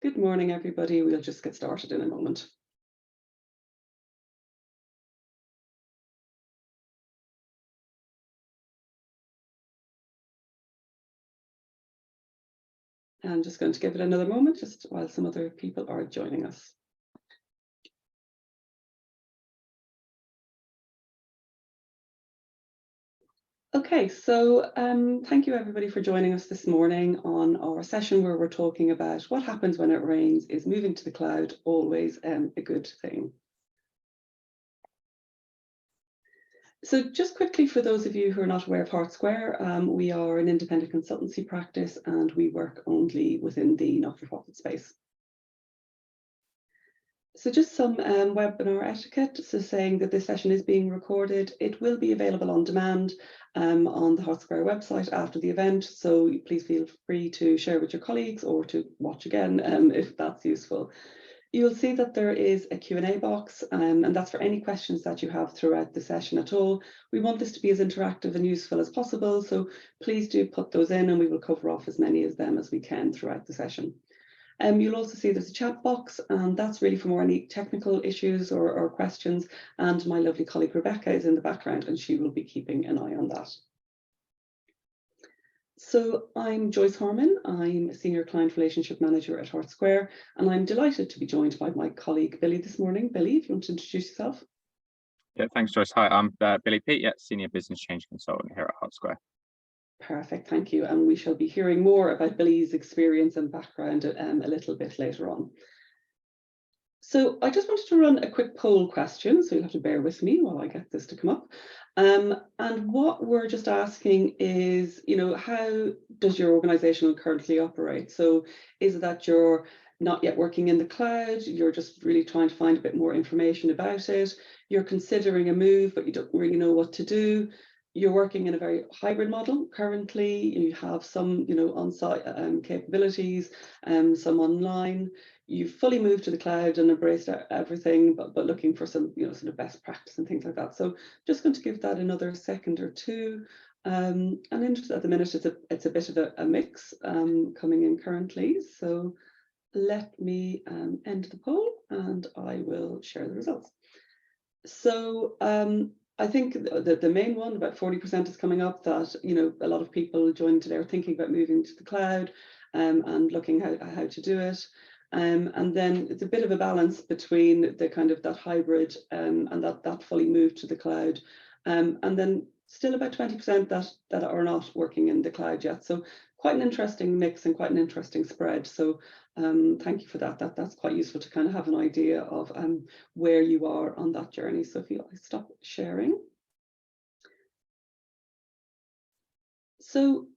Good morning, everybody. We'll just get started in a moment. I'm just going to give it another moment, just while some other people are joining us. Okay, so thank you everybody for joining us this morning on our session where we're talking about what happens when it rains. Is moving to the cloud always a good thing? So just quickly, for those of you who are not aware of Hart Square, we are an independent consultancy practice and we work only within the not-for-profit space. So just some webinar etiquette. So saying that this session is being recorded. It will be available on demand on the Hart Square website after the event. So please feel free to share with your colleagues or to watch again if that's useful. You'll see that there is a Q&A box and that's for any questions that you have throughout the session at all. We want this to be as interactive and useful as possible. So please do put those in and we will cover off as many of them as we can throughout the session. You'll also see there's a chat box, and that's really for more any technical issues or questions. And my lovely colleague Rebecca is in the background and she will be keeping an eye on that. So I'm Joyce Harman. I'm a Senior Client Relationship Manager at Hart Square, and I'm delighted to be joined by my colleague Billy this morning. Billy, if you want to introduce yourself. Yeah, thanks, Joyce. Hi, I'm Billy Peat, Senior Business Change Consultant here at Hart Square. Perfect, thank you. And we shall be hearing more about Billy's experience and background a little bit later on. So I just wanted to run a quick poll question, so you'll have to bear with me while I get this to come up. And what we're just asking is, how does your organisation currently operate? So is it that you're not yet working in the cloud, you're just really trying to find a bit more information about it, you're considering a move, but you don't really know what to do, you're working in a very hybrid model currently, you have some on-site capabilities, some online, you've fully moved to the cloud and embraced everything, but looking for some sort of best practice and things like that. So just going to give that another second or two. And at the minute it's a bit of a mix coming in currently. So let me end the poll and I will share the results. So I think the main one, about 40% is coming up, that a lot of people joining today are thinking about moving to the cloud and looking how to do it. And then it's a bit of a balance between the kind of that hybrid and that fully moved to the cloud. And then still about 20% that are not working in the cloud yet. So quite an interesting mix and quite an interesting spread. So thank you for that. That's quite useful to kind of have an idea of where you are on that journey. So if I stop sharing. So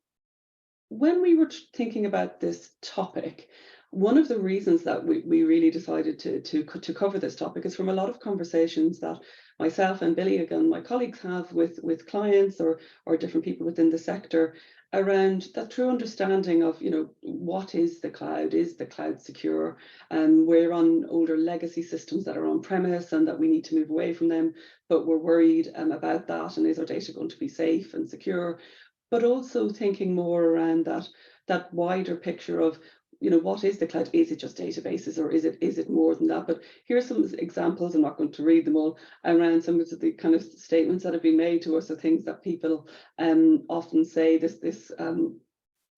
when we were thinking about this topic, one of the reasons that we really decided to cover this topic is from a lot of conversations that myself and Billy, again, my colleagues, have with clients or different people within the sector around that true understanding of, what is the cloud secure? We're on older legacy systems that are on premise and that we need to move away from them, but we're worried about that, and is our data going to be safe and secure? But also thinking more around that wider picture of, what is the cloud? Is it just databases, or is it more than that? But here's some examples. I'm not going to read them all, around some of the kind of statements that have been made to us, or things that people often say. This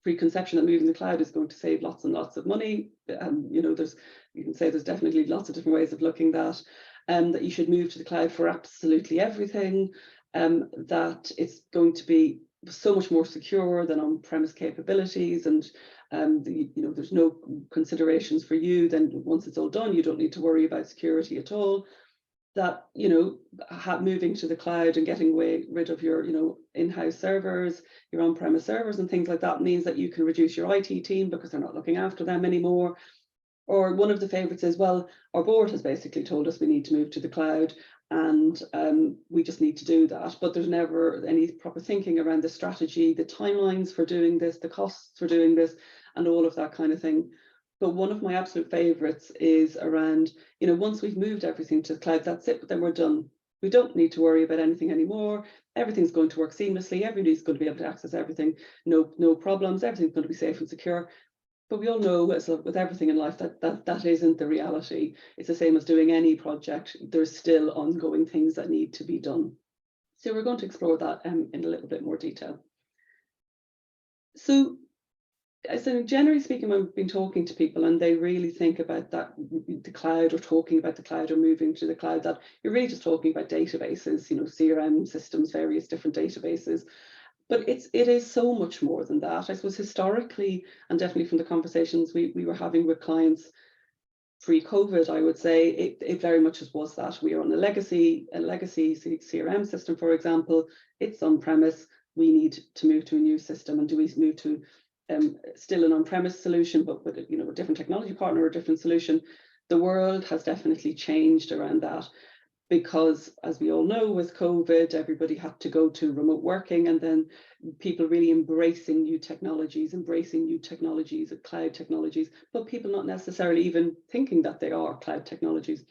preconception that moving to the cloud is going to save lots and lots of money. You can say there's definitely lots of different ways of looking at that you should move to the cloud for absolutely everything. That it's going to be so much more secure than on-premise capabilities, and there's no considerations for you. Then once it's all done, you don't need to worry about security at all. That moving to the cloud and getting rid of your in-house servers, your on-premise servers and things like that, means that you can reduce your IT team because they're not looking after them anymore. Or one of the favorites is, well, our board has basically told us we need to move to the cloud, and we just need to do that. But there's never any proper thinking around the strategy, the timelines for doing this, the costs for doing this, and all of that kind of thing. But one of my absolute favorites is around, once we've moved everything to the cloud, that's it, but then we're done. We don't need to worry about anything anymore. Everything's going to work seamlessly. Everybody's going to be able to access everything. No problems. Everything's going to be safe and secure. But we all know, as with everything in life, that isn't the reality. It's the same as doing any project. There's still ongoing things that need to be done. So we're going to explore that in a little bit more detail. So generally speaking, when we've been talking to people and they really think about that, the cloud, or talking about the cloud or moving to the cloud, that you're really just talking about databases, CRM systems, various different databases. But it is so much more than that. I suppose historically, and definitely from the conversations we were having with clients pre-COVID, I would say it very much was that. We are on a legacy CRM system, for example. It's on-premise. We need to move to a new system. And do we move to still an on-premise solution, but with a different technology partner or a different solution? The world has definitely changed around that, because as we all know, with COVID, everybody had to go to remote working, and then people really embracing new technologies, cloud technologies, but people not necessarily even thinking that they are cloud technologies.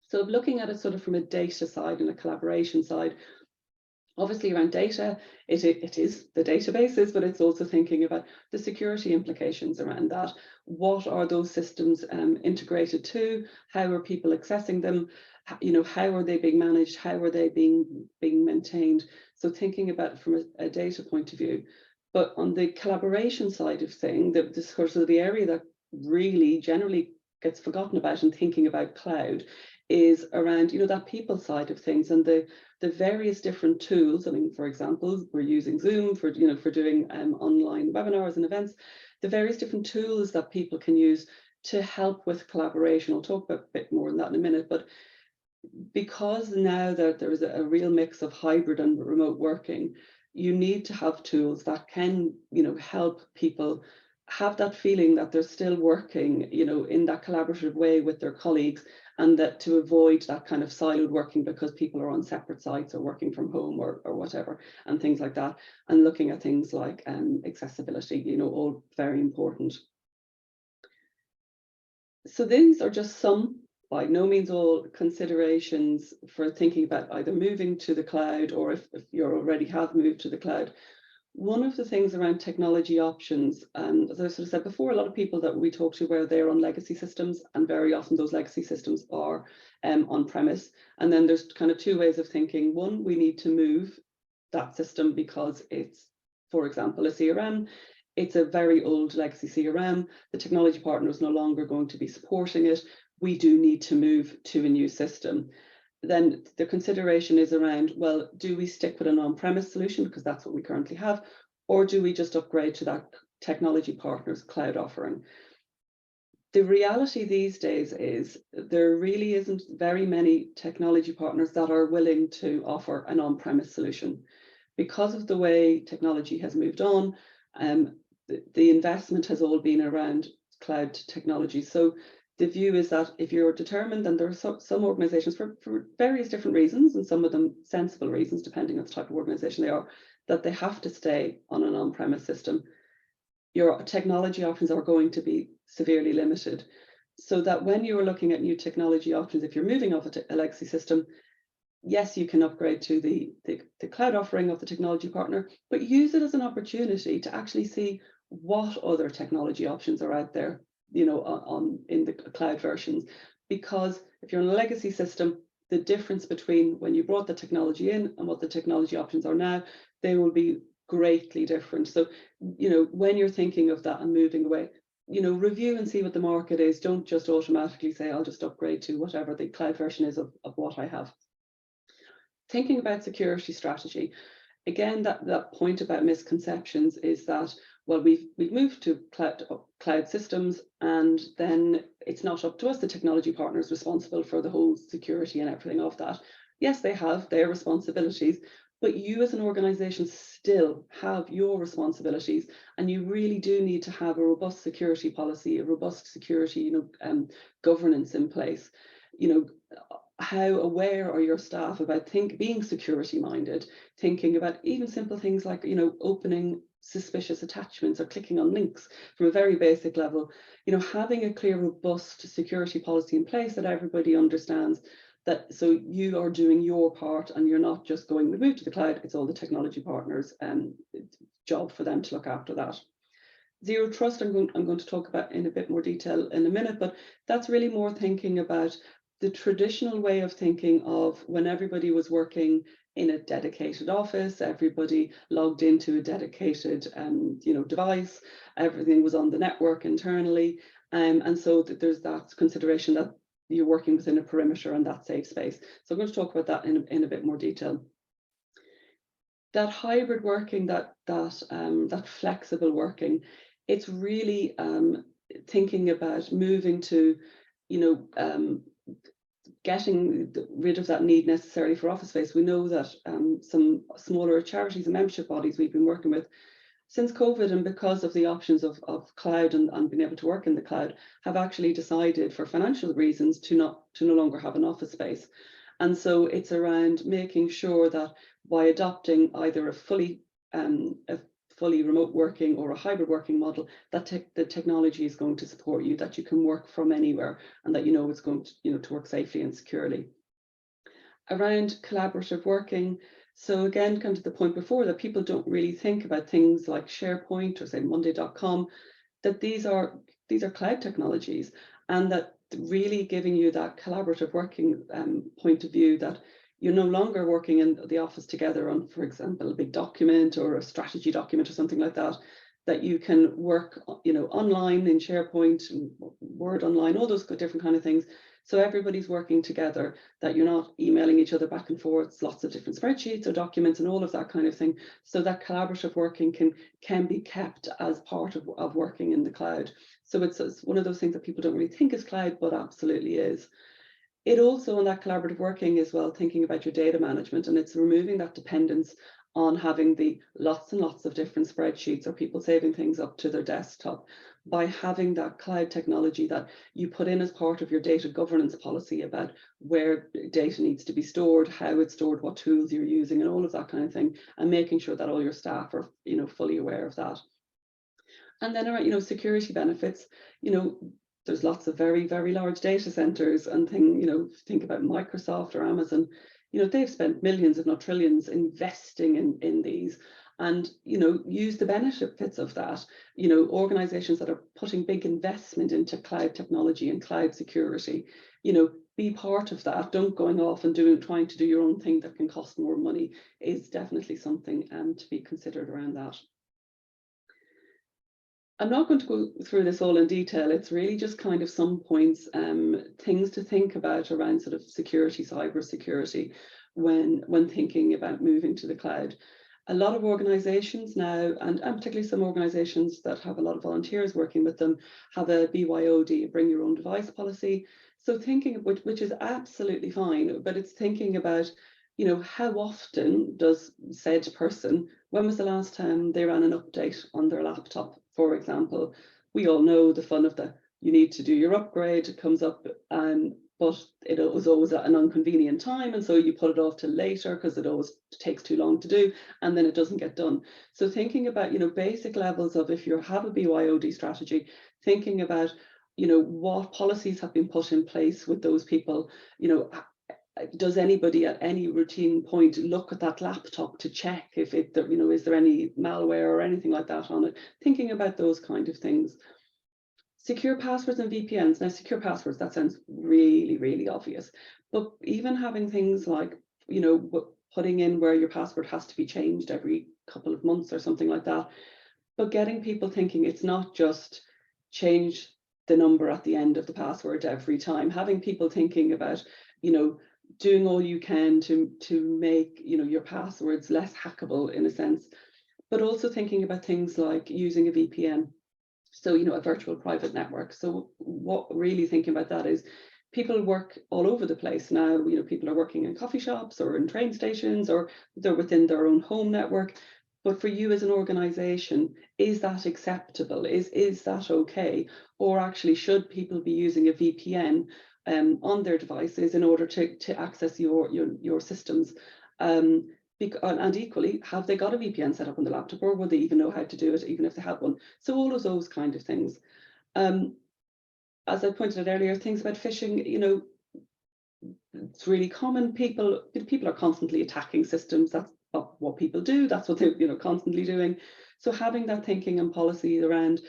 So looking at it sort of from a data side and a collaboration side, obviously around data, it is the databases, but it's also thinking about the security implications around that. What are those systems integrated to? How are people accessing them? How are they being managed? How are they being maintained? So thinking about it from a data point of view. But on the collaboration side of things, the area that really generally gets forgotten about in thinking about cloud is around that people side of things, and the various different tools. I mean, for example, we're using Zoom for doing online webinars and events. The various different tools that people can use to help with collaboration. I'll talk about a bit more on that in a minute, but because now that there is a real mix of hybrid and remote working, you need to have tools that can help people have that feeling that they're still working in that collaborative way with their colleagues, and that to avoid that kind of siloed working because people are on separate sites or working from home or whatever, and things like that. And looking at things like accessibility, all very important. So these are just some, by no means all, considerations for thinking about either moving to the cloud, or if you already have moved to the cloud. One of the things around technology options, and as I sort of said before, a lot of people that we talk to, where they're on legacy systems, and very often those legacy systems are on-premise. And then there's kind of two ways of thinking. One, we need to move that system because it's, for example, a CRM. It's a very old legacy CRM. The technology partner is no longer going to be supporting it. We do need to move to a new system. Then the consideration is around, well, do we stick with an on-premise solution because that's what we currently have, or do we just upgrade to that technology partner's cloud offering? The reality these days is there really isn't very many technology partners that are willing to offer an on-premise solution. Because of the way technology has moved on, the investment has all been around cloud technology. So the view is that if you're determined, and there are some organizations for various different reasons, and some of them sensible reasons, depending on the type of organization they are, that they have to stay on an on-premise system, your technology options are going to be severely limited. So that when you are looking at new technology options, if you're moving off a legacy system, yes, you can upgrade to the cloud offering of the technology partner, but use it as an opportunity to actually see what other technology options are out there, in the cloud versions. Because if you're on a legacy system, the difference between when you brought the technology in and what the technology options are now, they will be greatly different. So, when you're thinking of that and moving away, review and see what the market is. Don't just automatically say, I'll just upgrade to whatever the cloud version is of what I have. Thinking about security strategy, again, that point about misconceptions is that, well, we've moved to cloud systems, and then it's not up to us. The technology partner is responsible for the whole security and everything of that. Yes, they have their responsibilities, but you as an organization still have your responsibilities, and you really do need to have a robust security policy, a robust security, governance in place. How aware are your staff about being security minded, thinking about even simple things like, opening suspicious attachments or clicking on links from a very basic level, having a clear, robust security policy in place that everybody understands, that so you are doing your part and you're not just going, we move to the cloud, it's all the technology partners' job for them to look after that. Zero trust, I'm going to talk about in a bit more detail in a minute, but that's really more thinking about the traditional way of thinking of when everybody was working in a dedicated office, everybody logged into a dedicated device, everything was on the network internally, and so there's that consideration that you're working within a perimeter and that safe space. So I'm going to talk about that in a bit more detail. That hybrid working, that flexible working, it's really thinking about moving to, getting rid of that need necessarily for office space. We know that some smaller charities and membership bodies we've been working with since COVID, and because of the options of cloud and being able to work in the cloud, have actually decided for financial reasons to no longer have an office space. And so it's around making sure that by adopting either a fully remote working or a hybrid working model, that the technology is going to support you, that you can work from anywhere, and that it's going to, to work safely and securely. Around collaborative working, so again, kind of the point before, that people don't really think about things like SharePoint or say Monday.com, that these are cloud technologies, and that really giving you that collaborative working point of view, that you're no longer working in the office together on, for example, a big document or a strategy document or something like that, that you can work, online in SharePoint, Word online, all those different kind of things. So everybody's working together, that you're not emailing each other back and forth, lots of different spreadsheets or documents and all of that kind of thing. So that collaborative working can be kept as part of working in the cloud. So it's one of those things that people don't really think is cloud, but absolutely is. It also, on that collaborative working as well, thinking about your data management, and it's removing that dependence on having the lots and lots of different spreadsheets or people saving things up to their desktop, by having that cloud technology that you put in as part of your data governance policy about where data needs to be stored, how it's stored, what tools you're using, and all of that kind of thing, and making sure that all your staff are fully aware of that. And then around security benefits, there's lots of very, very large data centers and think about Microsoft or Amazon, they've spent millions, if not trillions, investing in these, and use the benefits of that. Organizations that are putting big investment into cloud technology and cloud security, be part of that. Don't going off and trying to do your own thing that can cost more money is definitely something to be considered around that. I'm not going to go through this all in detail. It's really just kind of some points, things to think about around sort of security, cyber security, when thinking about moving to the cloud. A lot of organizations now, and particularly some organizations that have a lot of volunteers working with them, have a BYOD, bring your own device policy. So thinking, which is absolutely fine, but it's thinking about, how often does said person, when was the last time they ran an update on their laptop, for example? We all know the fun of you need to do your upgrade, it comes up, but it was always at an inconvenient time, and so you put it off till later because it always takes too long to do, and then it doesn't get done. So thinking about, basic levels of, if you have a BYOD strategy, thinking about, what policies have been put in place with those people. Does anybody at any routine point look at that laptop to check if is there any malware or anything like that on it? Thinking about those kind of things. Secure passwords and VPNs. Now, secure passwords, that sounds really, really obvious, but even having things like, putting in where your password has to be changed every couple of months or something like that, but getting people thinking it's not just change the number at the end of the password every time, having people thinking about, doing all you can to make your passwords less hackable in a sense, but also thinking about things like using a VPN, so a virtual private network. So what really thinking about that is, people work all over the place now. People are working in coffee shops or in train stations, or they're within their own home network. But for you as an organization, is that acceptable? Is that okay? Or actually, should people be using a VPN on their devices in order to access your systems? And equally, have they got a VPN set up on the laptop, or would they even know how to do it, even if they had one? So all of those kind of things. As I pointed out earlier, things about phishing, it's really common. People are constantly attacking systems. That's what people do. That's what they're constantly doing. So having that thinking and policy around,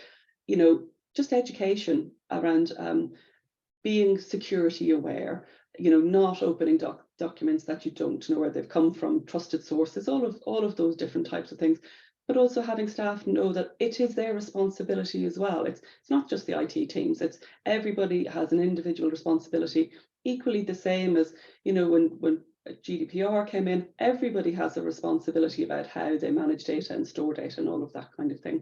just education around being security aware, not opening documents that you don't know where they've come from, trusted sources, all of those different types of things. But also having staff know that it is their responsibility as well. It's not just the IT teams, it's everybody has an individual responsibility, equally the same as, when GDPR came in, everybody has a responsibility about how they manage data and store data and all of that kind of thing.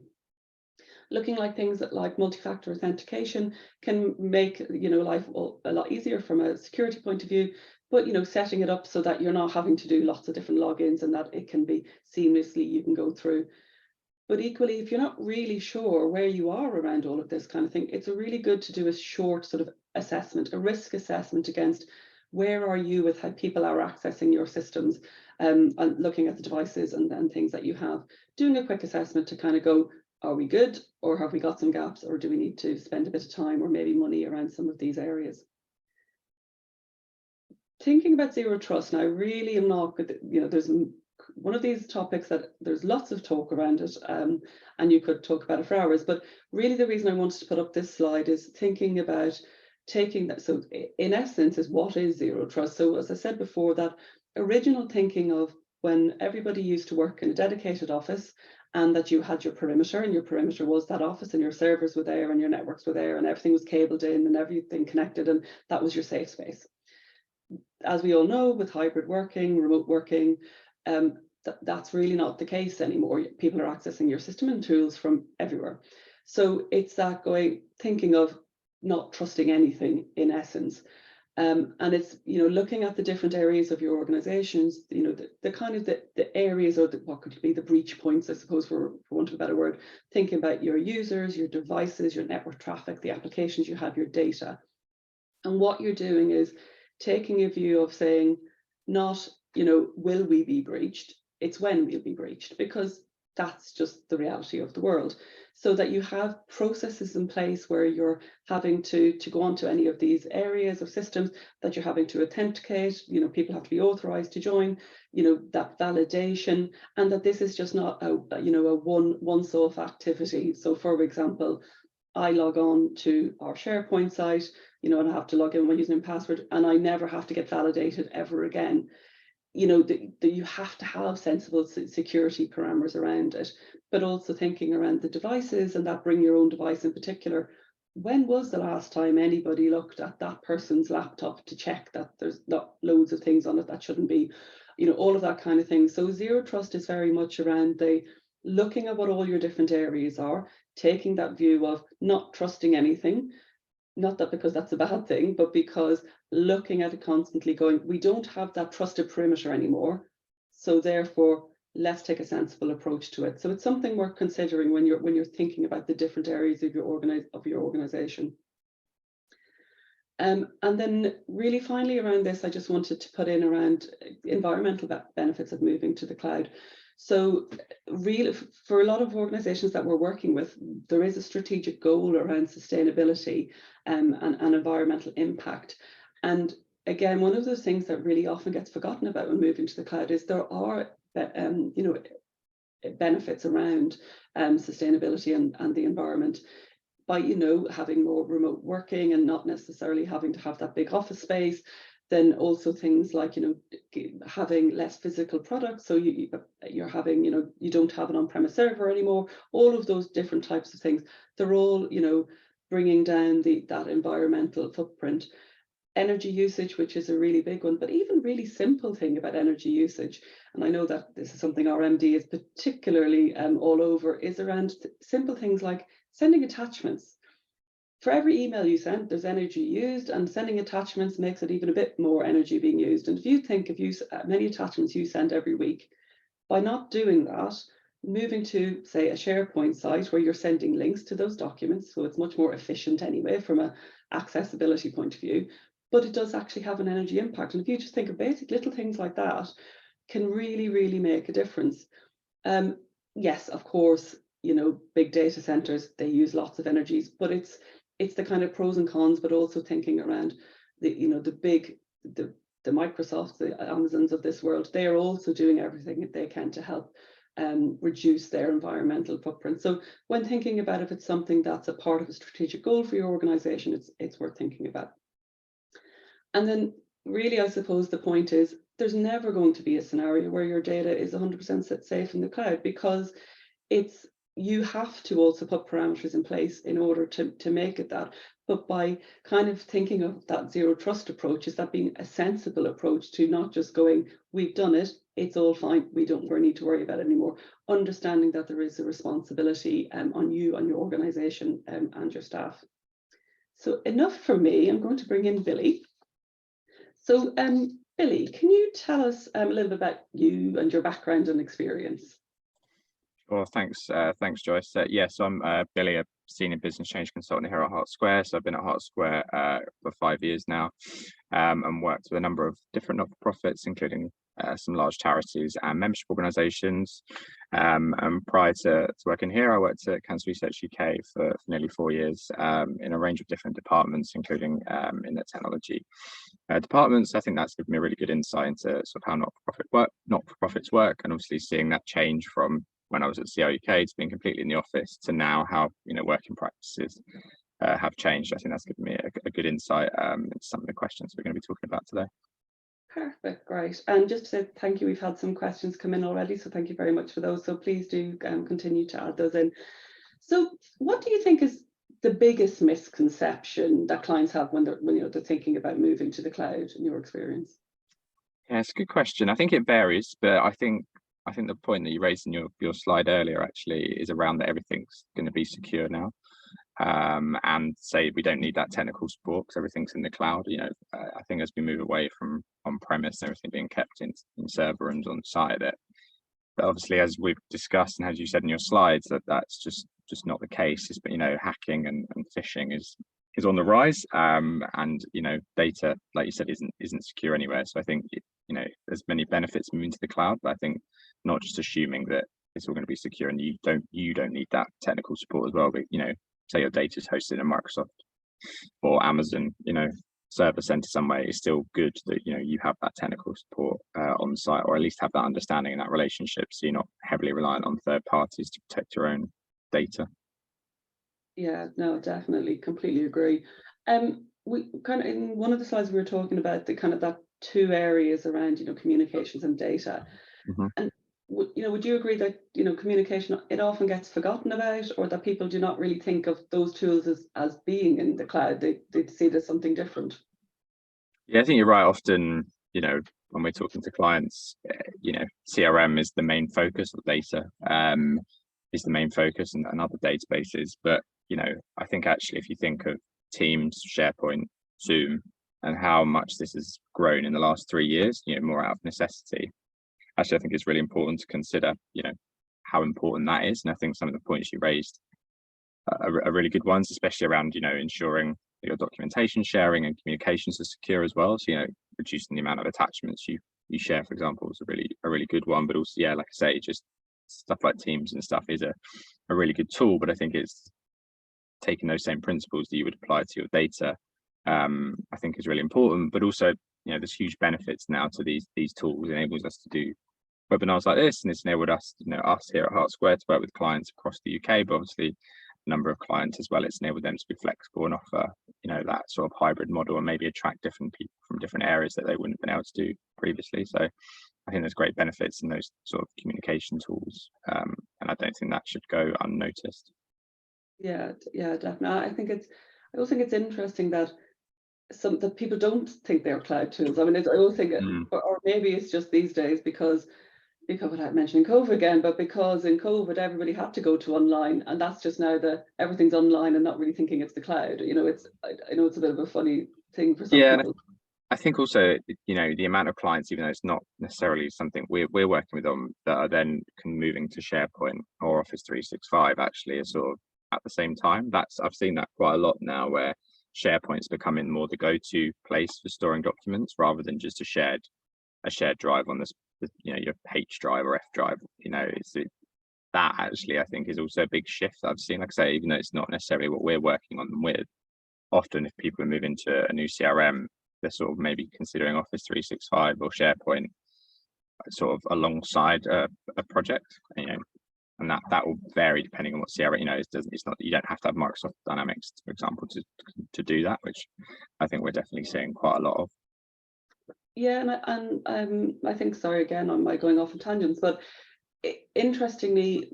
Looking like things like multi-factor authentication can make life a lot easier from a security point of view, but setting it up so that you're not having to do lots of different logins and that it can be seamlessly, you can go through. But equally, if you're not really sure where you are around all of this kind of thing, it's really good to do a short sort of assessment, a risk assessment against where are you with how people are accessing your systems, and looking at the devices and things that you have, doing a quick assessment to kind of go, are we good, or have we got some gaps, or do we need to spend a bit of time or maybe money around some of these areas? Thinking about zero trust, now I really am not good, there's one of these topics that there's lots of talk around it, and you could talk about it for hours, but really the reason I wanted to put up this slide is thinking about taking that. So in essence is, what is zero trust? So as I said before, that original thinking of when everybody used to work in a dedicated office, and that you had your perimeter, and your perimeter was that office, and your servers were there, and your networks were there, and everything was cabled in, and everything connected, and that was your safe space. As we all know, with hybrid working, remote working, that's really not the case anymore. People are accessing your system and tools from everywhere. So it's that thinking of not trusting anything in essence. And it's, looking at the different areas of your organizations, the kind of the areas, or what could be the breach points, I suppose, for want of a better word, thinking about your users, your devices, your network traffic, the applications you have, your data. And what you're doing is taking a view of saying, not, will we be breached? It's when we'll be breached, because that's just the reality of the world. So that you have processes in place where you're having to go onto any of these areas of systems, that you're having to authenticate, people have to be authorized to join, that validation, and that this is just not a once-off activity. So for example, I log on to our SharePoint site, and I have to log in with my username and password, and I never have to get validated ever again. You have to have sensible security parameters around it, but also thinking around the devices, and that bring your own device in particular. When was the last time anybody looked at that person's laptop to check that there's not loads of things on it that shouldn't be, all of that kind of thing. So zero trust is very much around looking at what all your different areas are, taking that view of not trusting anything. Not that because that's a bad thing, but because looking at it constantly going, we don't have that trusted perimeter anymore. So therefore, let's take a sensible approach to it. So it's something worth considering when you're thinking about the different areas of your organization. And then really finally around this, I just wanted to put in around environmental benefits of moving to the cloud. So really, for a lot of organizations that we're working with, there is a strategic goal around sustainability and environmental impact. And again, one of those things that really often gets forgotten about when moving to the cloud is there are benefits around sustainability and the environment, by having more remote working and not necessarily having to have that big office space. Then also things like having less physical products, so you're having you don't have an on-premise server anymore. All of those different types of things, they're all bringing down that environmental footprint. Energy usage, which is a really big one, but even really simple thing about energy usage, and I know that this is something our MD is particularly all over, is around simple things like sending attachments. For every email you send, there's energy used, and sending attachments makes it even a bit more energy being used. And if you think many attachments you send every week, by not doing that, moving to, say, a SharePoint site where you're sending links to those documents, so it's much more efficient anyway from an accessibility point of view, but it does actually have an energy impact. And if you just think of basic little things like that, can really, really make a difference. Yes, of course, big data centers, they use lots of energies, but it's the kind of pros and cons, but also thinking around the Microsofts, the Amazons of this world. They are also doing everything that they can to help reduce their environmental footprint. So when thinking about if it's something that's a part of a strategic goal for your organization, it's worth thinking about. And then really, I suppose the point is there's never going to be a scenario where your data is 100% safe in the cloud, because you have to also put parameters in place in order to make it that. But by kind of thinking of that zero trust approach, is that being a sensible approach to not just going, we've done it, it's all fine, we don't need to worry about it anymore. Understanding that there is a responsibility on you, on your organization, and your staff. So enough from me. I'm going to bring in Billy. So Billy, can you tell us a little bit about you and your background and experience? Well, thanks, Joyce. So I'm Billy, a senior business change consultant here at Hart Square. So I've been at Hart Square for 5 years now, and worked with a number of different not-for-profits, including some large charities and membership organisations. And prior to working here, I worked at Cancer Research UK for nearly 4 years in a range of different departments, including in the technology departments. I think that's given me a really good insight into sort of how not-for-profits work, and obviously seeing that change from when I was at CRUK to being completely in the office to now how working practices have changed. I think that's given me a good insight into some of the questions we're going to be talking about today. Perfect, great. And just to say thank you, we've had some questions come in already, so thank you very much for those. So please do continue to add those in. So what do you think is the biggest misconception that clients have when they're thinking about moving to the cloud, in your experience? Yeah, it's a good question. I think it varies, but I think the point that you raised in your slide earlier actually is around that everything's going to be secure now, and say we don't need that technical support because everything's in the cloud. I think as we move away from on-premise, everything being kept in server rooms on site, but obviously, as we've discussed and as you said in your slides, that's just not the case. Hacking and phishing is on the rise, and data, like you said, isn't secure anywhere. So I think there's many benefits moving to the cloud, but I think not just assuming that it's all going to be secure and you don't need that technical support as well. But say your data is hosted in Microsoft or Amazon, server center somewhere, it's still good that you have that technical support on site, or at least have that understanding and that relationship, so you're not heavily reliant on third parties to protect your own data. Yeah, no, definitely, completely agree. We kind of, in one of the slides, we were talking about the kind of that two areas around communications and data. Mm-hmm. And would you agree that communication, it often gets forgotten about, or that people do not really think of those tools as being in the cloud? They see it as something different. Yeah, I think you're right. Often, when we're talking to clients, CRM is the main focus, of data is the main focus, and other databases. But I think actually, if you think of Teams, SharePoint, Zoom, and how much this has grown in the last 3 years, more out of necessity. Actually, I think it's really important to consider, how important that is. And I think some of the points you raised are really good ones, especially around, ensuring that your documentation sharing and communications are secure as well. So, reducing the amount of attachments you share, for example, is a really good one. But also, yeah, like I say, just stuff like Teams and stuff is a really good tool. But I think it's taking those same principles that you would apply to your data, I think is really important. But also, there's huge benefits now to these tools. It enables us to do webinars like this, and it's enabled us, us here at Hart Square, to work with clients across the UK, but obviously a number of clients as well. It's enabled them to be flexible and offer, that sort of hybrid model, and maybe attract different people from different areas that they wouldn't have been able to do previously. So I think there's great benefits in those sort of communication tools, and I don't think that should go unnoticed. Yeah, definitely. I also think it's interesting that that people don't think they're cloud tools. I mean, I always think, or maybe it's just these days because without mentioning COVID again, but because in COVID everybody had to go to online, and that's just now everything's online and not really thinking it's the cloud. I know it's a bit of a funny thing for some people. I think also, the amount of clients, even though it's not necessarily something we're working with them, that are then moving to SharePoint or Office 365, actually, is sort of at the same time. I've seen that quite a lot now, where SharePoint's becoming more the go-to place for storing documents, rather than just a shared drive on your H drive or F drive. That actually, I think, is also a big shift that I've seen. Like I say, even though it's not necessarily what we're working on them with, often if people are moving to a new CRM, they're sort of maybe considering Office 365 or SharePoint sort of alongside a project, and that will vary depending on what CRM. It's not, you don't have to have Microsoft Dynamics, for example, to do that, which I think we're definitely seeing quite a lot of. Yeah, and I think, sorry again, I'm going off on tangents, but interestingly,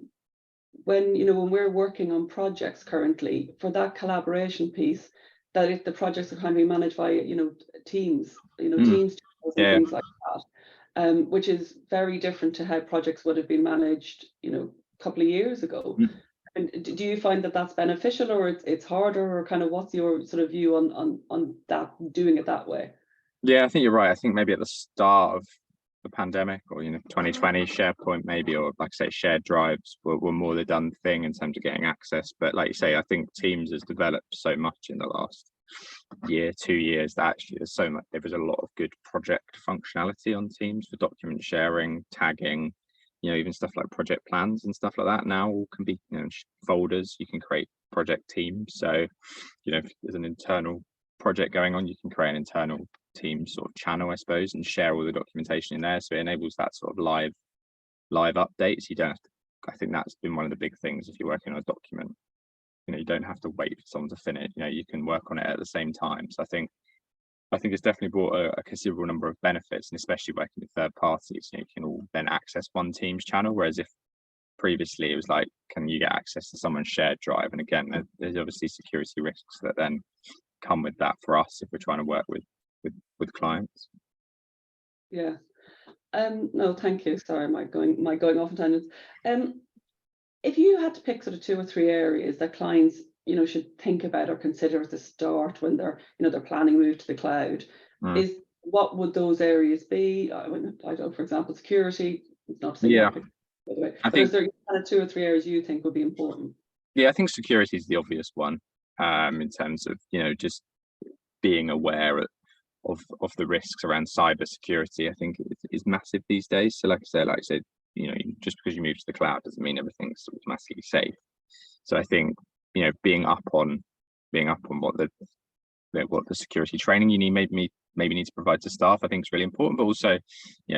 when we're working on projects currently for that collaboration piece, that if the projects are kind of being managed by teams, teams and things like that, which is very different to how projects would have been managed a couple of years ago. And do you find that that's beneficial, or it's harder, or kind of what's your sort of view on that, doing it that way? Yeah, I think you're right. I think maybe at the start of the pandemic, or 2020, SharePoint maybe, or like I say, shared drives were more the done thing in terms of getting access. But like you say, I think Teams has developed so much in the last year, 2 years, that actually there's so much. There is a lot of good project functionality on Teams for document sharing, tagging, even stuff like project plans and stuff like that now all can be folders. You can create project teams. So if there's an internal project going on, you can create an internal team sort of channel, I suppose, and share all the documentation in there. So it enables that sort of live updates. You don't have to, I think that's been one of the big things. If you're working on a document, you don't have to wait for someone to finish. You can work on it at the same time. So I think it's definitely brought a considerable number of benefits, and especially working with third parties, you can all then access one Teams channel, whereas if previously it was like, can you get access to someone's shared drive? And again, there's obviously security risks that then come with that for us if we're trying to work with clients. Yeah. No, thank you. Sorry, my going off on tangents. If you had to pick sort of 2 or 3 areas that clients should think about or consider at the start when they're they're planning move to the cloud, what would those areas be? I don't know, for example, security. Not to say by the way, but is there kind of 2 or 3 areas you think would be important? Yeah, I think security is the obvious one, in terms of just being aware of the risks around cyber security. I think is massive these days. So like I said, just because you move to the cloud doesn't mean everything's automatically safe. So I think being up on what the security training you need maybe need to provide to staff, I think is really important. But also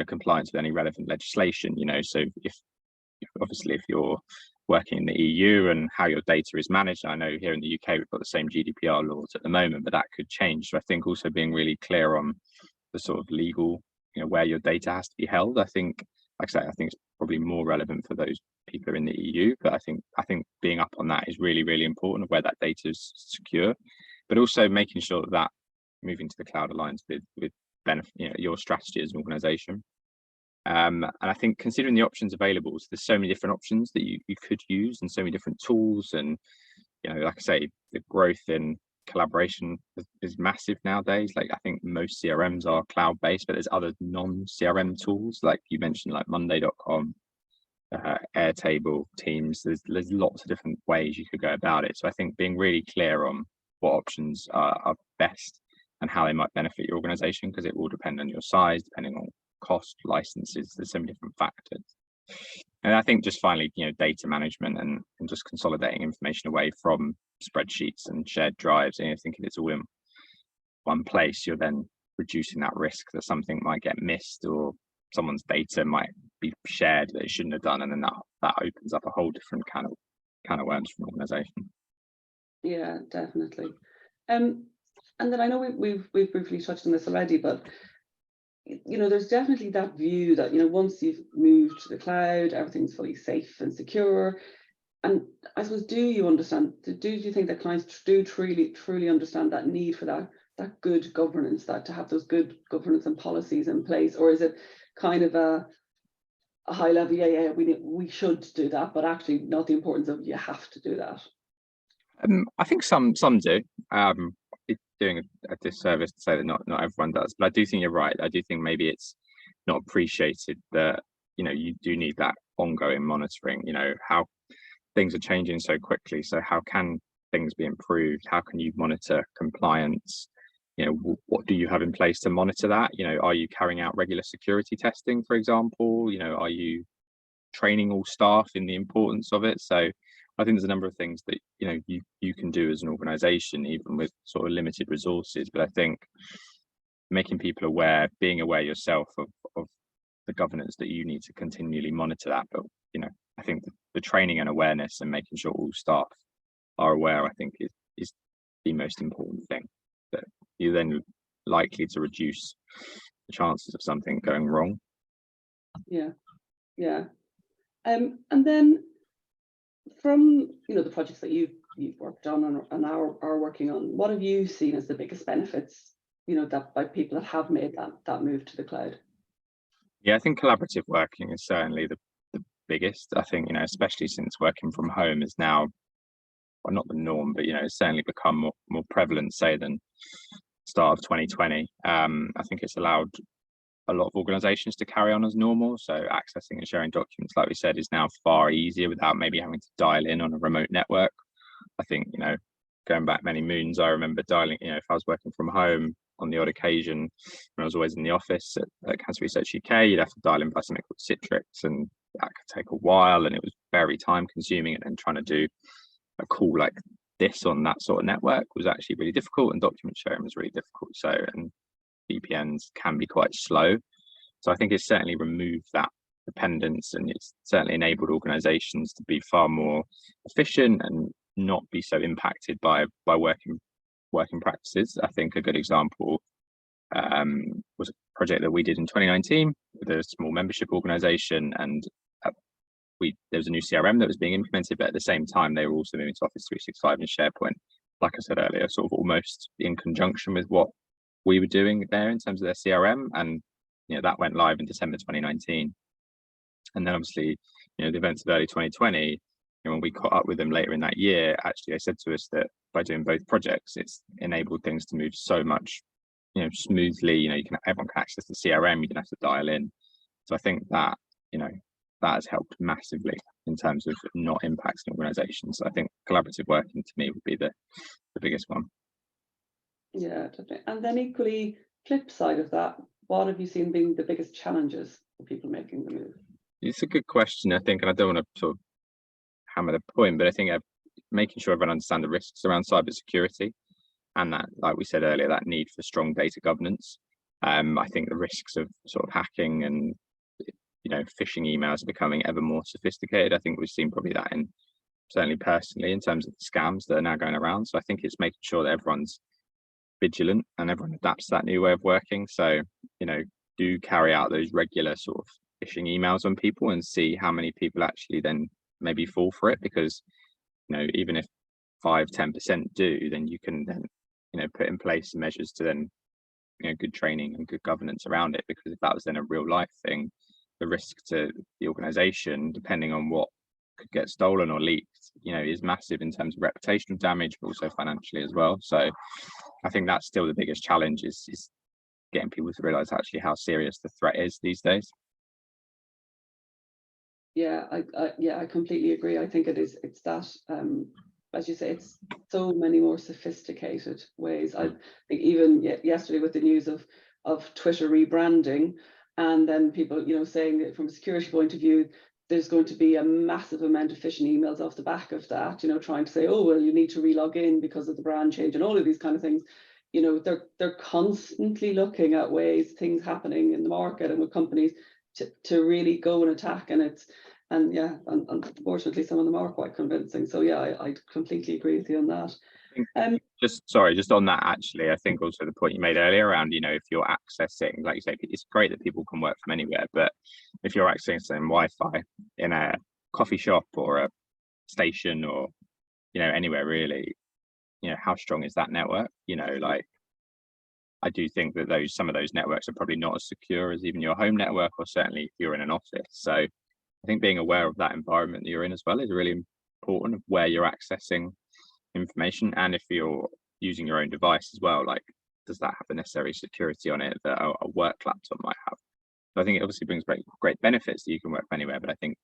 compliance with any relevant legislation. So if obviously if you're working in the EU and how your data is managed, I know here in the UK we've got the same GDPR laws at the moment, but that could change. So I think also being really clear on the sort of legal, where your data has to be held. I think, like I say, I think it's probably more relevant for those people in the EU, but I think being up on that is really, really important, of where that data is secure, but also making sure that moving to the cloud aligns with benefit, your strategy as an organization. And I think considering the options available, so there's so many different options that you could use, and so many different tools, and like I say, the growth in collaboration is massive nowadays. Like I think most CRMs are cloud-based, but there's other non-CRM tools, like you mentioned, like Monday.com, Airtable, Teams. There's lots of different ways you could go about it. So I think being really clear on what options are best and how they might benefit your organization, because it will depend on your size, depending on cost, licenses. There's so many different factors. And I think just finally, data management and just consolidating information away from spreadsheets and shared drives, and thinking it's all in one place, you're then reducing that risk that something might get missed, or someone's data might be shared that it shouldn't have done, and then that opens up a whole different kind of worms for an organization. Yeah, definitely. And then I know we've briefly touched on this already, but there's definitely that view that once you've moved to the cloud, everything's fully safe and secure. And I suppose, do you think that clients do truly understand that need for that good governance, that to have those good governance and policies in place? Or is it kind of a high level, we should do that, but actually not the importance of you have to do that? I think some do. It's doing a disservice to say that not everyone does, but I do think you're right. I do think maybe it's not appreciated that you do need that ongoing monitoring. How things are changing so quickly, so how can things be improved? How can you monitor compliance? What do you have in place to monitor that? Are you carrying out regular security testing, for example? Are you training all staff in the importance of it? So I think there's a number of things that you can do as an organization, even with sort of limited resources. But I think making people aware, being aware yourself of the governance that you need to continually monitor that. But I think the training and awareness and making sure all staff are aware, I think is the most important thing, that you're then likely to reduce the chances of something going wrong. Yeah. And then from the projects that you've worked on and are working on, what have you seen as the biggest benefits that by people that have made that move to the cloud? Yeah, I think collaborative working is certainly the biggest. I think especially since working from home is now, well, not the norm, but it's certainly become more prevalent, say, than start of 2020. I think it's allowed a lot of organizations to carry on as normal. So accessing and sharing documents, like we said, is now far easier without maybe having to dial in on a remote network. I think, going back many moons, I remember dialing, if I was working from home on the odd occasion, when I was always in the office at Cancer Research UK, you'd have to dial in by something called Citrix, and that could take a while, and it was very time consuming, and then trying to do a call like this on that sort of network was actually really difficult, and document sharing was really difficult. So, and VPNs can be quite slow. So I think it's certainly removed that dependence, and it's certainly enabled organizations to be far more efficient and not be so impacted by working practices. I think a good example was a project that we did in 2019 with a small membership organization, and there was a new CRM that was being implemented, but at the same time they were also moving to Office 365 and SharePoint, like I said earlier, sort of almost in conjunction with what we were doing there in terms of their CRM. And that went live in December 2019. And then obviously, the events of early 2020, when we caught up with them later in that year, actually they said to us that by doing both projects, it's enabled things to move so much smoothly. Everyone can access the CRM, you don't have to dial in. So I think that that has helped massively in terms of not impacting organizations. So I think collaborative working to me would be the biggest one. Yeah, definitely. And then equally, flip side of that, what have you seen being the biggest challenges for people making the move? It's a good question, I think, and I don't want to sort of hammer the point, but I think making sure everyone understands the risks around cybersecurity, and that, like we said earlier, that need for strong data governance. I think the risks of sort of hacking and phishing emails are becoming ever more sophisticated. I think we've seen probably that certainly personally in terms of the scams that are now going around. So I think it's making sure that everyone's vigilant and everyone adapts to that new way of working. So do carry out those regular sort of phishing emails on people and see how many people actually then maybe fall for it, because even if 5-10% do, then you can then put in place some measures to then good training and good governance around it. Because if that was then a real life thing, the risk to the organization, depending on what could get stolen or leaked, is massive in terms of reputational damage, but also financially as well. So I think that's still the biggest challenge, is getting people to realize actually how serious the threat is these days. Yeah, I completely agree. I think it's that, as you say, it's so many more sophisticated ways. I think even yesterday with the news of Twitter rebranding, and then people, saying that from a security point of view, there's going to be a massive amount of phishing emails off the back of that, trying to say, oh, well, you need to relog in because of the brand change and all of these kind of things. They're constantly looking at ways, things happening in the market and with companies to really go and attack. And unfortunately, some of them are quite convincing. So yeah, I completely agree with you on that. Just on that, actually, I think also the point you made earlier around, if you're accessing, like you say, it's great that people can work from anywhere, but if you're accessing Wi-Fi in a coffee shop or a station or, anywhere really, how strong is that network? I do think that some of those networks are probably not as secure as even your home network, or certainly if you're in an office. So I think being aware of that environment that you're in as well is really important, of where you're accessing information, and if you're using your own device as well, like, does that have the necessary security on it that a work laptop might have? So I think it obviously brings great benefits that you can work from anywhere, but I think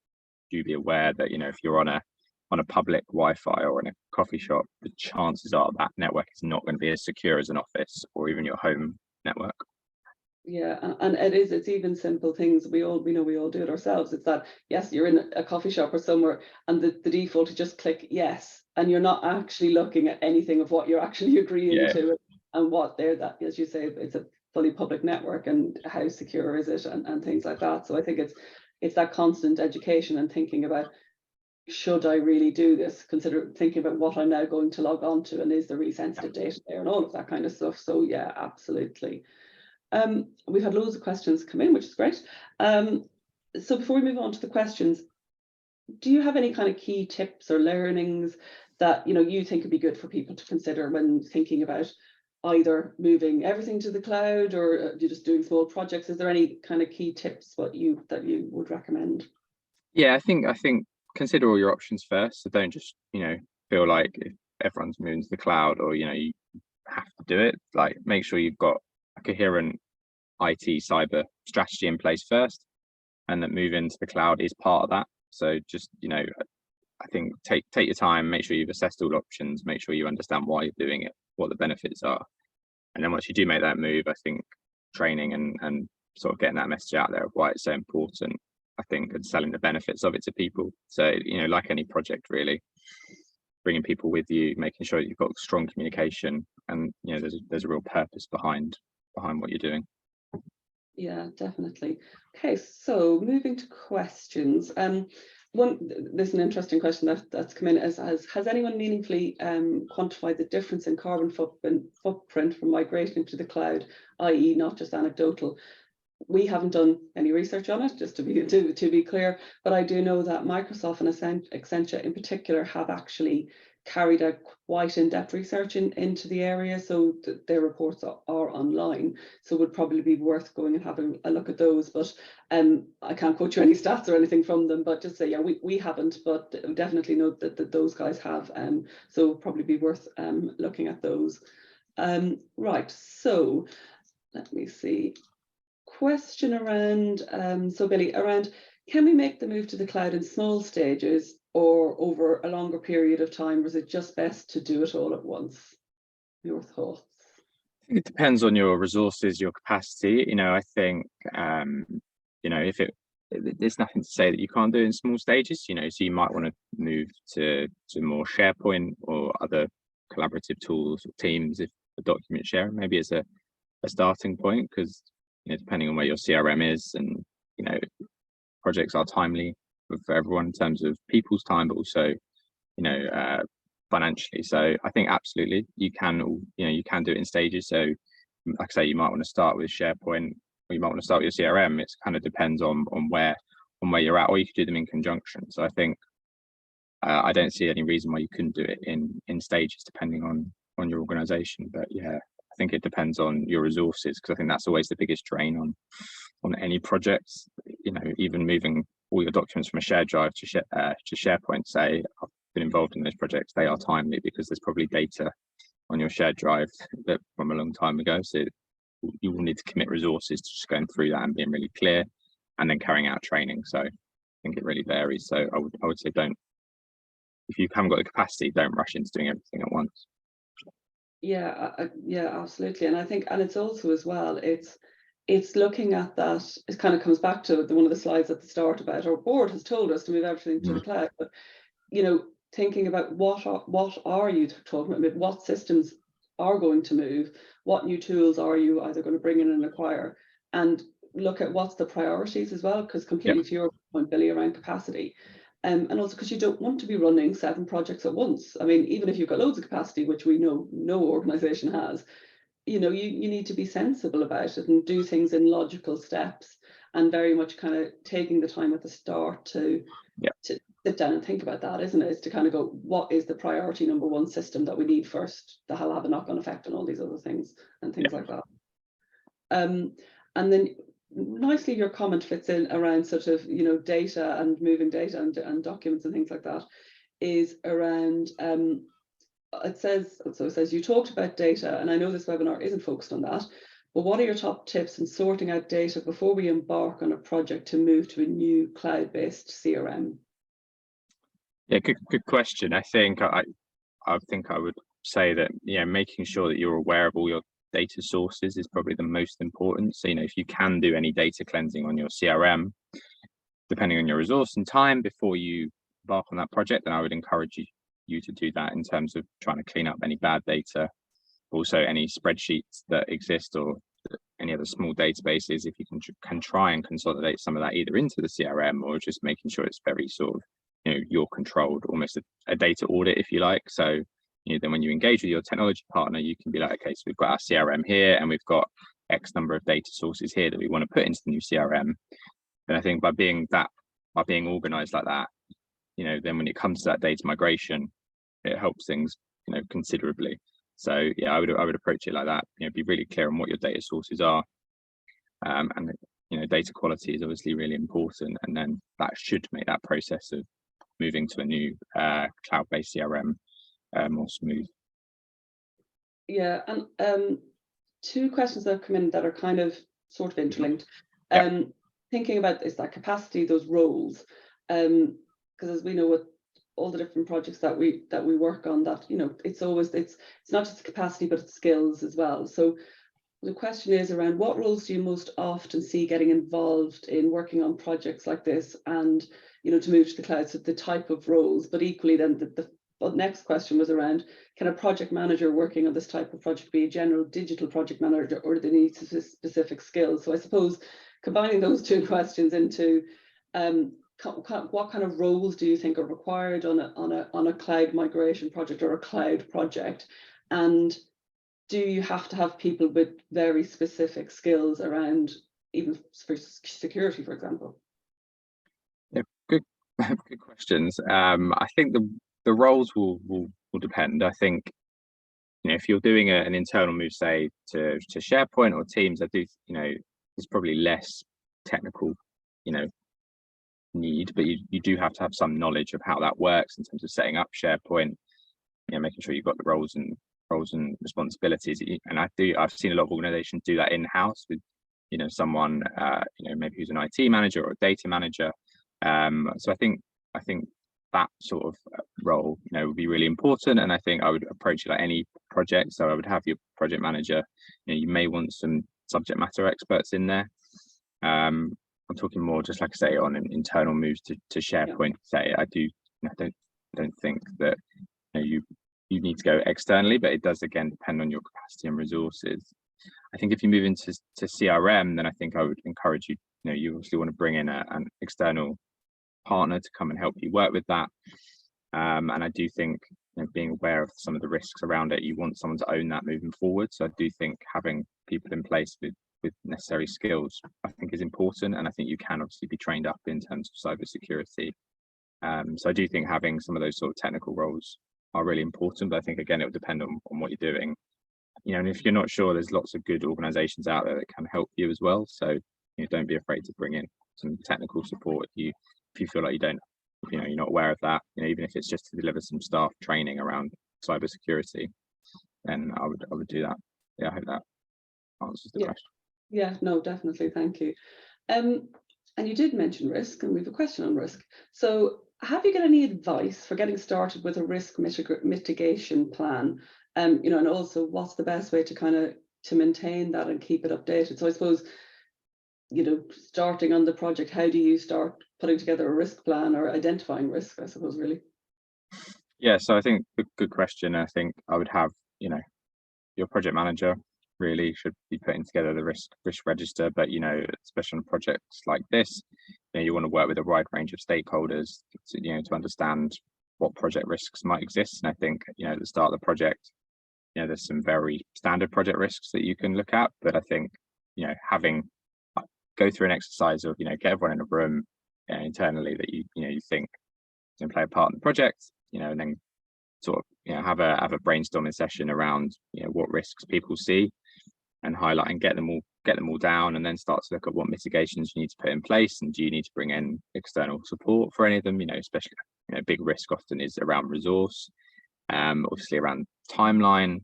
do be aware that if you're on a public Wi-Fi or in a coffee shop, the chances are that network is not going to be as secure as an office or even your home network. Yeah, and it's even simple things. We all do it ourselves. It's that, yes, you're in a coffee shop or somewhere, and the default to just click yes, and you're not actually looking at anything of what you're actually agreeing to and what that, as you say, it's a fully public network, and how secure is it, and things like that. So I think it's that constant education and thinking about, should I really do this? Thinking about what I'm now going to log on to, and is there really sensitive data there, and all of that kind of stuff. So yeah, absolutely. We've had loads of questions come in, which is great. So before we move on to the questions, do you have any kind of key tips or learnings that you think would be good for people to consider when thinking about either moving everything to the cloud, or you're just doing small projects? Is there any kind of key tips that you would recommend? Yeah, I think consider all your options first. So don't just feel like if everyone's moving to the cloud, or you have to do it. Like, make sure you've got a coherent IT cyber strategy in place first, and that moving to the cloud is part of that. So just I think take your time, make sure you've assessed all options, make sure you understand why you're doing it, what the benefits are, and then once you do make that move, I think training and sort of getting that message out there of why it's so important, I think, and selling the benefits of it to people. So like any project really, bringing people with you, making sure that you've got strong communication, and there's a real purpose behind what you're doing. Yeah, definitely. Okay, so moving to questions. There's an interesting question that's come in. Has anyone meaningfully quantified the difference in carbon footprint from migrating to the cloud, i.e. not just anecdotal? We haven't done any research on it, just to be clear, but I do know that Microsoft and Accenture in particular have actually carried out quite in-depth research into the area, so their reports are online, so it would probably be worth going and having a look at those. But I can't quote you any stats or anything from them, but just say, yeah, we haven't, but definitely know that those guys have, so probably be worth looking at those. Right, so let me see. Question around, so Billy, around, can we make the move to the cloud in small stages or over a longer period of time, or is it just best to do it all at once? Your thoughts? It depends on your resources, your capacity. I think if there's nothing to say that you can't do it in small stages. So you might want to move to more SharePoint or other collaborative tools or Teams, if the document sharing maybe is a starting point, because depending on where your CRM is, and projects are timely for everyone in terms of people's time, but also financially. So I think absolutely you can do it in stages. So like I say, you might want to start with SharePoint, or you might want to start with your CRM. It kind of depends on where you're at, or you could do them in conjunction. So I think I don't see any reason why you couldn't do it in stages, depending on your organization. But yeah, I think it depends on your resources, because I think that's always the biggest drain on any projects. Even moving all your documents from a shared drive to SharePoint, say, I've been involved in those projects, they are timely because there's probably data on your shared drive that from a long time ago. So you will need to commit resources to just going through that and being really clear, and then carrying out training. So I think it really varies. So I would say, if you haven't got the capacity, don't rush into doing everything at once. Yeah, yeah, absolutely. And I think, and it's also as well, it's looking at that. It kind of comes back to one of the slides at the start about our board has told us to move everything to the cloud, but thinking about what are you talking about? What systems are going to move? What new tools are you either going to bring in and acquire? And look at what's the priorities as well, because completely to your point, Billy, around capacity. And also because you don't want to be running 7 projects at once. I mean, even if you've got loads of capacity, which we know no organization has, you need to be sensible about it and do things in logical steps, and very much kind of taking the time at the start to sit down and think about that, isn't it? Is to kind of go, what is the priority number 1 system that we need first that'll have a knock-on effect on all these other things and things like that. And then nicely your comment fits in around sort of data and moving data and documents and things like that, is around it says you talked about data, and I know this webinar isn't focused on that, but what are your top tips in sorting out data before we embark on a project to move to a new cloud-based CRM? Yeah, good question. I think I would say that making sure that you're aware of all your data sources is probably the most important. So if you can do any data cleansing on your CRM, depending on your resource and time, before you embark on that project, then I would encourage you to do that, in terms of trying to clean up any bad data, also any spreadsheets that exist, or any other small databases, if you can try and consolidate some of that either into the CRM or just making sure it's very sort of, you're controlled, almost a data audit, if you like. So, then when you engage with your technology partner, you can be like, okay, so we've got our CRM here and we've got X number of data sources here that we want to put into the new CRM. And I think by being organized like that, then when it comes to that data migration, it helps things, considerably. So yeah, I would approach it like that. Be really clear on what your data sources are, and data quality is obviously really important, and then that should make that process of moving to a new cloud-based CRM more smooth. Yeah, and two questions that have come in that are kind of sort of interlinked. Yeah. Thinking about is that capacity, those roles, because as we know with all the different projects that we work on, that it's not just capacity but it's skills as well. So the question is around what roles do you most often see getting involved in working on projects like this, and to move to the cloud, so the type of roles. But equally then the next question was around, can a project manager working on this type of project be a general digital project manager, or do they need specific skills? So I suppose combining those two questions into what kind of roles do you think are required on a cloud migration project or a cloud project, and do you have to have people with very specific skills around, even for security, for example? Yeah, good questions. I think the roles will depend. I think if you're doing an internal move, say to SharePoint or Teams, I do there's probably less technical need, but you do have to have some knowledge of how that works in terms of setting up SharePoint, making sure you've got the roles and responsibilities. And I've seen a lot of organizations do that in-house with someone maybe who's an IT manager or a data manager. So I think that sort of role would be really important, and I think I would approach it like any project. So I would have your project manager. You may want some subject matter experts in there. I'm talking more just, like I say, on an internal moves to SharePoint. Say I don't think that you need to go externally, but it does again depend on your capacity and resources. I think if you move into CRM, then I think I would encourage you. You obviously want to bring in an external partner to come and help you work with that. And I do think being aware of some of the risks around it, you want someone to own that moving forward. So I do think having people in place with necessary skills, I think, is important, and I think you can obviously be trained up in terms of cybersecurity. So I do think having some of those sort of technical roles are really important, but I think again it will depend on what you're doing. And if you're not sure, there's lots of good organizations out there that can help you as well. So don't be afraid to bring in some technical support if you feel like you're not aware of that. Even if it's just to deliver some staff training around cybersecurity, then I would do that. Yeah, I hope that answers the question. Yeah, no, definitely. Thank you. And you did mention risk, and we have a question on risk. So have you got any advice for getting started with a risk mitigation plan? And also what's the best way to maintain that and keep it updated? So I suppose, starting on the project, how do you start putting together a risk plan or identifying risk, I suppose, really? Yeah, so I think good question. I think I would have, your project manager really should be putting together the risk register, but especially on projects like this, you want to work with a wide range of stakeholders to understand what project risks might exist. And I think at the start of the project, there's some very standard project risks that you can look at, but I think having go through an exercise of get everyone in a room internally that you think can play a part in the project, and then sort of have a brainstorming session around what risks people see and highlight and get them all down, and then start to look at what mitigations you need to put in place, and do you need to bring in external support for any of them. Especially big risk often is around resource, obviously around timeline,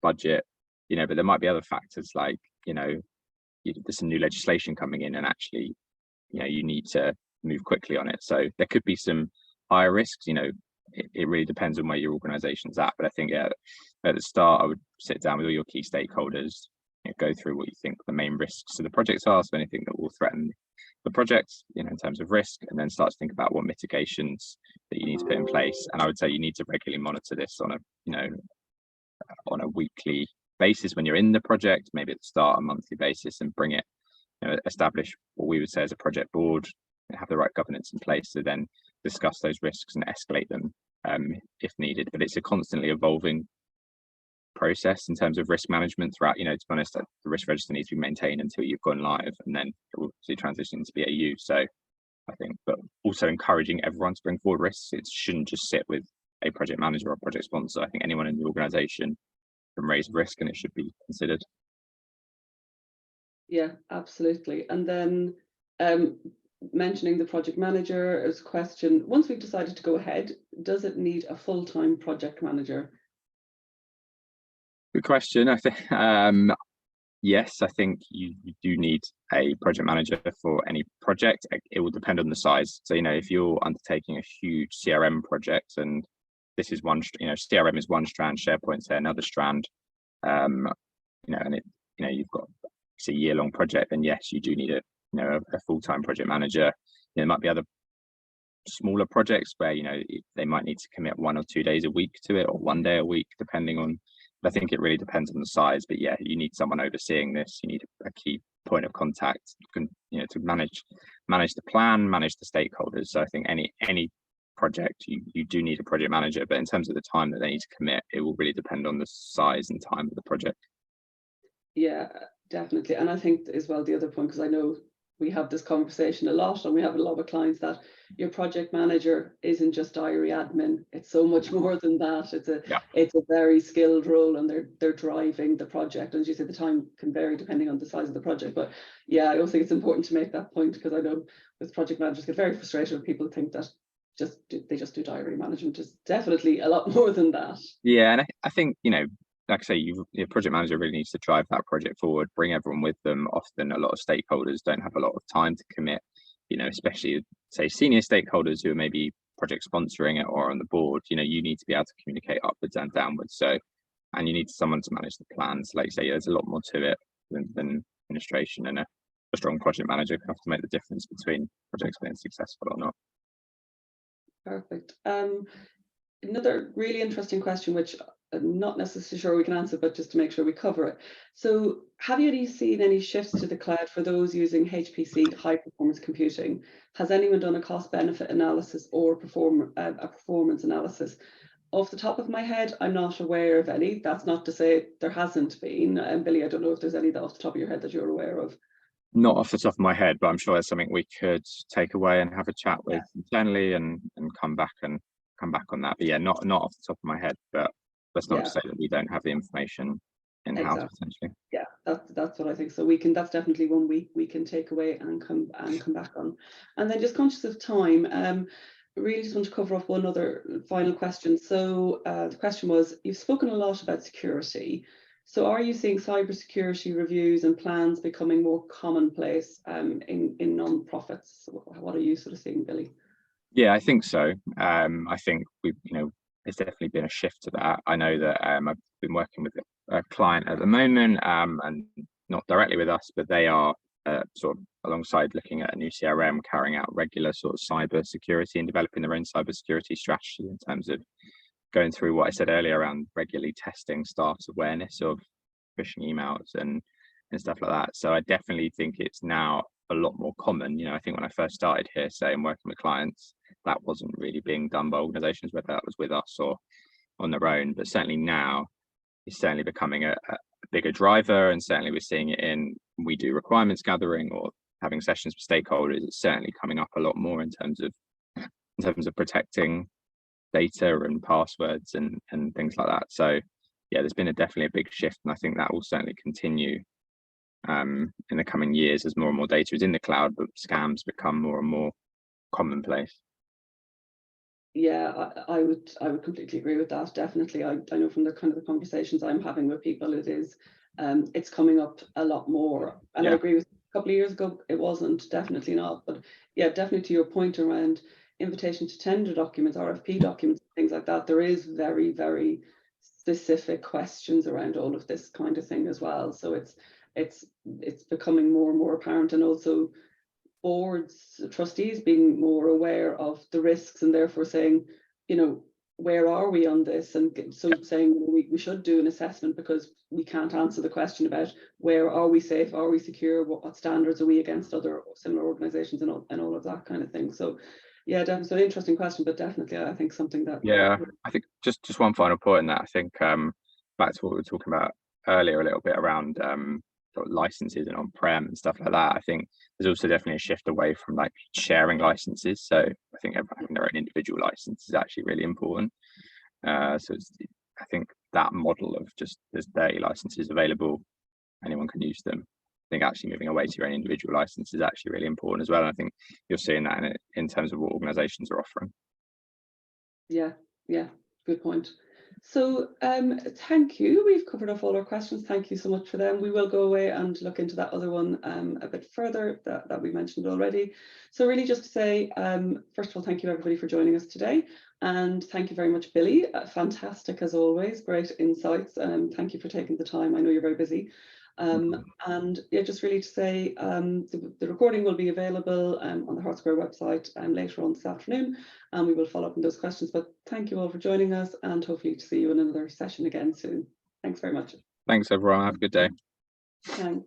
budget, but there might be other factors like there's some new legislation coming in, and actually you need to move quickly on it. So there could be some higher risks. It really depends on where your organization's at, but I think at the start I would sit down with all your key stakeholders, go through what you think the main risks to the projects are, so anything that will threaten the project in terms of risk, and then start to think about what mitigations that you need to put in place. And I would say you need to regularly monitor this on a weekly basis when you're in the project, maybe at the start, a monthly basis, and bring it, establish what we would say as a project board, have the right governance in place to then discuss those risks and escalate them if needed. But it's a constantly evolving process in terms of risk management throughout, to be honest, the risk register needs to be maintained until you've gone live, and then it will transition to BAU. So I think, but also encouraging everyone to bring forward risks. It shouldn't just sit with a project manager or a project sponsor. I think anyone in the organization can raise risk, and it should be considered. Yeah, absolutely. And then mentioning the project manager as a question, once we've decided to go ahead, does it need a full-time project manager? Good question. I think yes, I think you do need a project manager for any project. It will depend on the size. So, if you're undertaking a huge CRM project, and this is one, CRM is one strand, SharePoint's another strand, and you've got a year-long project, then yes, you do need a full-time project manager. There might be other smaller projects where they might need to commit 1 or 2 days a week to it, or 1 day a week, depending on. I think it really depends on the size, but yeah, you need someone overseeing this. You need a key point of contact, to manage the plan, manage the stakeholders. So I think any project, you do need a project manager, but in terms of the time that they need to commit, it will really depend on the size and time of the project. Yeah, definitely. And I think as well, the other point, because I know we have this conversation a lot, and we have a lot of clients, that your project manager isn't just diary admin. It's so much more than that. It's a very skilled role, and they're driving the project. And as you said, the time can vary depending on the size of the project. But yeah, I also think it's important to make that point, because I know with project managers get very frustrated when people think that they just do diary management. It's definitely a lot more than that. Yeah, and I think like I say, your project manager really needs to drive that project forward, bring everyone with them. Often a lot of stakeholders don't have a lot of time to commit, especially say senior stakeholders who are maybe project sponsoring it or on the board. You need to be able to communicate upwards and downwards. So, and you need someone to manage the plans. Like you say, there's a lot more to it than administration, and a strong project manager can often make the difference between projects being successful or not. Perfect. Another really interesting question, which I'm not necessarily sure we can answer, but just to make sure we cover it. So have you seen any shifts to the cloud for those using HPC, high performance computing? Has anyone done a cost benefit analysis or a performance analysis? Off the top of my head, I'm not aware of any. That's not to say there hasn't been. Billy, I don't know if there's any that off the top of your head that you're aware of. Not off the top of my head, but I'm sure that's something we could take away and have a chat with internally and come back on that. But yeah, not off the top of my head, but that's not to say that we don't have the information in-house. Essentially. Yeah, that's what I think. So that's definitely one we can take away and come back on. And then, just conscious of time, really just want to cover off one other final question. So the question was, you've spoken a lot about security. So are you seeing cybersecurity reviews and plans becoming more commonplace in non-profits? What are you sort of seeing, Billy? Yeah, I think so. I think there's definitely been a shift to that. I know that I've been working with a client at the moment, and not directly with us, but they are sort of alongside looking at a new CRM, carrying out regular sort of cyber security and developing their own cyber security strategy in terms of going through what I said earlier around regularly testing staff's awareness of phishing emails and stuff like that. So I definitely think it's now a lot more common. I think when I first started here, say, and working with clients, that wasn't really being done by organizations, whether that was with us or on their own. But certainly now it's certainly becoming a bigger driver, and certainly we're seeing it we do requirements gathering or having sessions with stakeholders. It's certainly coming up a lot more in terms of protecting data and passwords and things like that. So yeah, there's been definitely a big shift, and I think that will certainly continue in the coming years as more and more data is in the cloud, but scams become more and more commonplace. Yeah, I would completely agree with that. Definitely, I know from the kind of the conversations I'm having with people, it's coming up a lot more. And I agree with a couple of years ago, it wasn't, definitely not. But yeah, definitely to your point around invitation to tender documents, RFP documents, things like that, there is very, very specific questions around all of this kind of thing as well. So it's becoming more and more apparent, and also boards, trustees being more aware of the risks, and therefore saying, where are we on this? And so saying we should do an assessment because we can't answer the question about where are we safe, are we secure, what standards are we against other similar organizations, and all of that kind of thing. So yeah, definitely, so an interesting question, but definitely I think something that I think just one final point in that. I think back to what we were talking about earlier a little bit around sort of licenses and on-prem and stuff like that. I think there's also definitely a shift away from like sharing licenses. So I think having their own individual license is actually really important. So I think that model of just there's 30 licenses available, anyone can use them. I think actually moving away to your own individual license is actually really important as well. And I think you're seeing that in terms of what organizations are offering. Yeah, good point. So thank you. We've covered off all our questions. Thank you so much for them. We will go away and look into that other one a bit further that we mentioned already. So really just to say, first of all, thank you everybody for joining us today. And thank you very much, Billy. Fantastic as always, great insights. Thank you for taking the time. I know you're very busy. And yeah, just really to say the recording will be available on the Hart Square website later on this afternoon, and we will follow up on those questions. But thank you all for joining us, and hopefully to see you in another session again soon. Thanks very much. Thanks everyone, have a good day. Thanks.